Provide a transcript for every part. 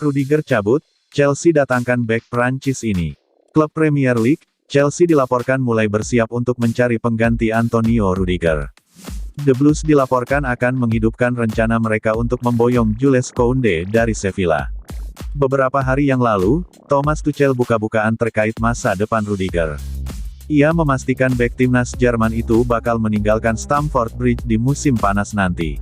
Rudiger cabut, Chelsea datangkan bek Prancis ini. Klub Premier League, Chelsea dilaporkan mulai bersiap untuk mencari pengganti Antonio Rudiger. The Blues dilaporkan akan menghidupkan rencana mereka untuk memboyong Jules Koundé dari Sevilla. Beberapa hari yang lalu, Thomas Tuchel buka-bukaan terkait masa depan Rudiger. Ia memastikan bek timnas Jerman itu bakal meninggalkan Stamford Bridge di musim panas nanti.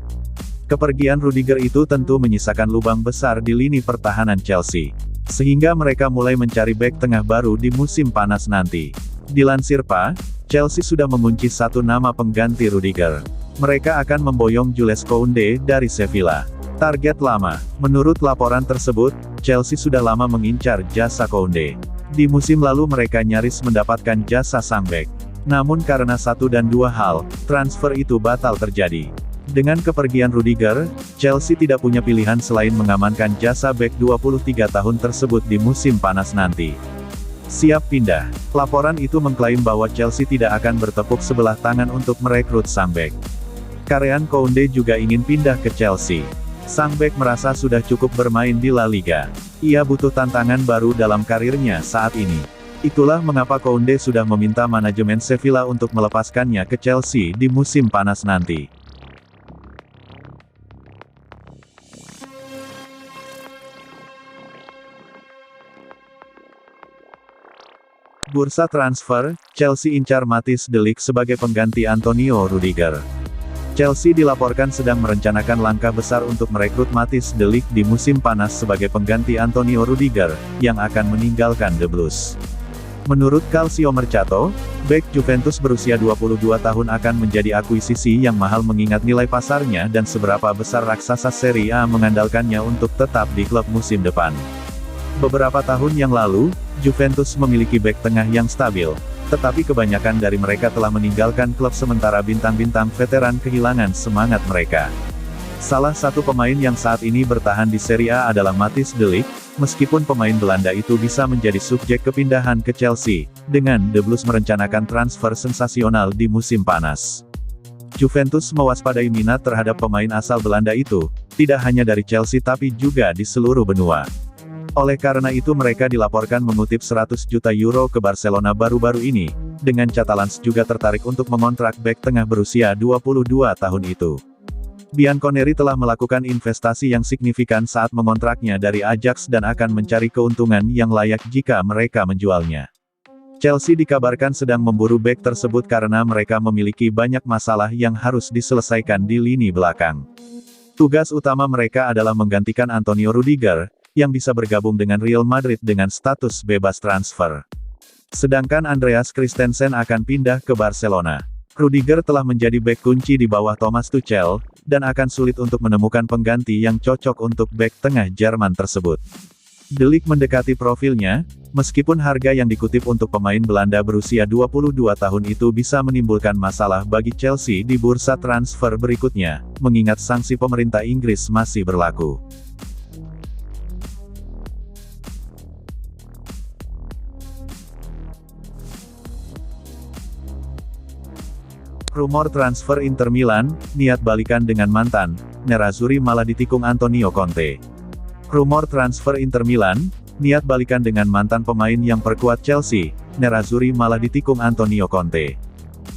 Kepergian Rudiger itu tentu menyisakan lubang besar di lini pertahanan Chelsea. Sehingga mereka mulai mencari bek tengah baru di musim panas nanti. Dilansir PA, Chelsea sudah mengunci satu nama pengganti Rudiger. Mereka akan memboyong Jules Koundé dari Sevilla. Target lama. Menurut laporan tersebut, Chelsea sudah lama mengincar jasa Koundé. Di musim lalu mereka nyaris mendapatkan jasa sang bek. Namun karena satu dan dua hal, transfer itu batal terjadi. Dengan kepergian Rudiger, Chelsea tidak punya pilihan selain mengamankan jasa bek 23 tahun tersebut di musim panas nanti. Siap pindah. Laporan itu mengklaim bahwa Chelsea tidak akan bertepuk sebelah tangan untuk merekrut sang bek. Karyan Koundé juga ingin pindah ke Chelsea. Sang bek merasa sudah cukup bermain di La Liga. Ia butuh tantangan baru dalam karirnya saat ini. Itulah mengapa Koundé sudah meminta manajemen Sevilla untuk melepaskannya ke Chelsea di musim panas nanti. Bursa transfer, Chelsea incar Matthijs de Ligt sebagai pengganti Antonio Rudiger. Chelsea dilaporkan sedang merencanakan langkah besar untuk merekrut Matthijs de Ligt di musim panas sebagai pengganti Antonio Rudiger, yang akan meninggalkan The Blues. Menurut Calcio Mercato, bek Juventus berusia 22 tahun akan menjadi akuisisi yang mahal mengingat nilai pasarnya dan seberapa besar raksasa Serie A mengandalkannya untuk tetap di klub musim depan. Beberapa tahun yang lalu, Juventus memiliki bek tengah yang stabil, tetapi kebanyakan dari mereka telah meninggalkan klub sementara bintang-bintang veteran kehilangan semangat mereka. Salah satu pemain yang saat ini bertahan di Serie A adalah Matthijs de Ligt, meskipun pemain Belanda itu bisa menjadi subjek kepindahan ke Chelsea, dengan The Blues merencanakan transfer sensasional di musim panas. Juventus mewaspadai minat terhadap pemain asal Belanda itu, tidak hanya dari Chelsea tapi juga di seluruh benua. Oleh karena itu mereka dilaporkan mengutip 100 juta euro ke Barcelona baru-baru ini, dengan Catalans juga tertarik untuk mengontrak bek tengah berusia 22 tahun itu. Bianconeri telah melakukan investasi yang signifikan saat mengontraknya dari Ajax dan akan mencari keuntungan yang layak jika mereka menjualnya. Chelsea dikabarkan sedang memburu bek tersebut karena mereka memiliki banyak masalah yang harus diselesaikan di lini belakang. Tugas utama mereka adalah menggantikan Antonio Rudiger, yang bisa bergabung dengan Real Madrid dengan status bebas transfer. Sedangkan Andreas Christensen akan pindah ke Barcelona. Rudiger telah menjadi bek kunci di bawah Thomas Tuchel, dan akan sulit untuk menemukan pengganti yang cocok untuk bek tengah Jerman tersebut. De Ligt mendekati profilnya, meskipun harga yang dikutip untuk pemain Belanda berusia 22 tahun itu bisa menimbulkan masalah bagi Chelsea di bursa transfer berikutnya, mengingat sanksi pemerintah Inggris masih berlaku. Rumor transfer Inter Milan, niat balikan dengan mantan, Nerazzurri malah ditikung Antonio Conte. Rumor transfer Inter Milan, niat balikan dengan mantan pemain yang perkuat Chelsea, Nerazzurri malah ditikung Antonio Conte.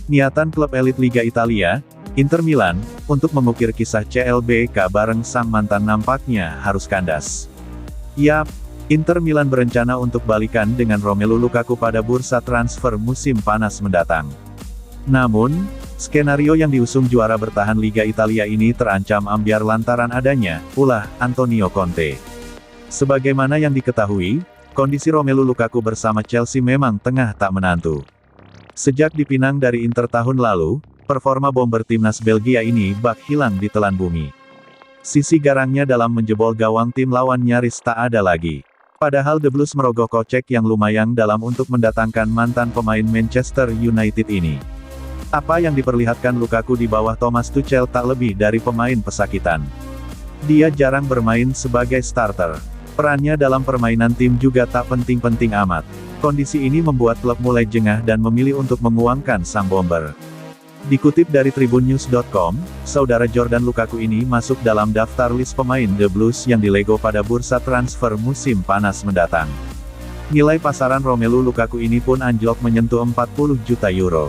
Niatan klub elit Liga Italia, Inter Milan, untuk mengukir kisah CLBK bareng sang mantan nampaknya harus kandas. Yap, Inter Milan berencana untuk balikan dengan Romelu Lukaku pada bursa transfer musim panas mendatang. Namun, skenario yang diusung juara bertahan Liga Italia ini terancam ambyar lantaran adanya ulah Antonio Conte. Sebagaimana yang diketahui, kondisi Romelu Lukaku bersama Chelsea memang tengah tak menantu. Sejak dipinang dari Inter tahun lalu, performa bomber timnas Belgia ini bak hilang di telan bumi. Sisi garangnya dalam menjebol gawang tim lawan nyaris tak ada lagi. Padahal The Blues merogoh kocek yang lumayan dalam untuk mendatangkan mantan pemain Manchester United ini. Apa yang diperlihatkan Lukaku di bawah Thomas Tuchel tak lebih dari pemain pesakitan. Dia jarang bermain sebagai starter. Perannya dalam permainan tim juga tak penting-penting amat. Kondisi ini membuat klub mulai jengah dan memilih untuk menguangkan sang bomber. Dikutip dari tribunnews.com, saudara Jordan Lukaku ini masuk dalam daftar list pemain The Blues yang dilego pada bursa transfer musim panas mendatang. Nilai pasaran Romelu Lukaku ini pun anjlok menyentuh 40 juta euro.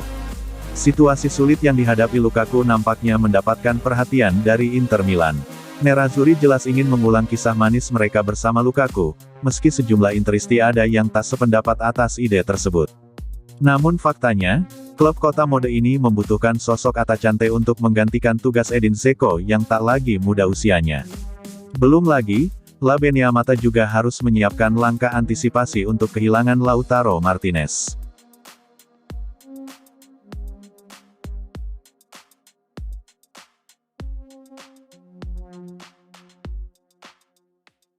Situasi sulit yang dihadapi Lukaku nampaknya mendapatkan perhatian dari Inter Milan. Nerazzurri jelas ingin mengulang kisah manis mereka bersama Lukaku, meski sejumlah Interisti ada yang tak sependapat atas ide tersebut. Namun faktanya, klub kota mode ini membutuhkan sosok atacante untuk menggantikan tugas Edin Dzeko yang tak lagi muda usianya. Belum lagi, La Beniamata juga harus menyiapkan langkah antisipasi untuk kehilangan Lautaro Martinez.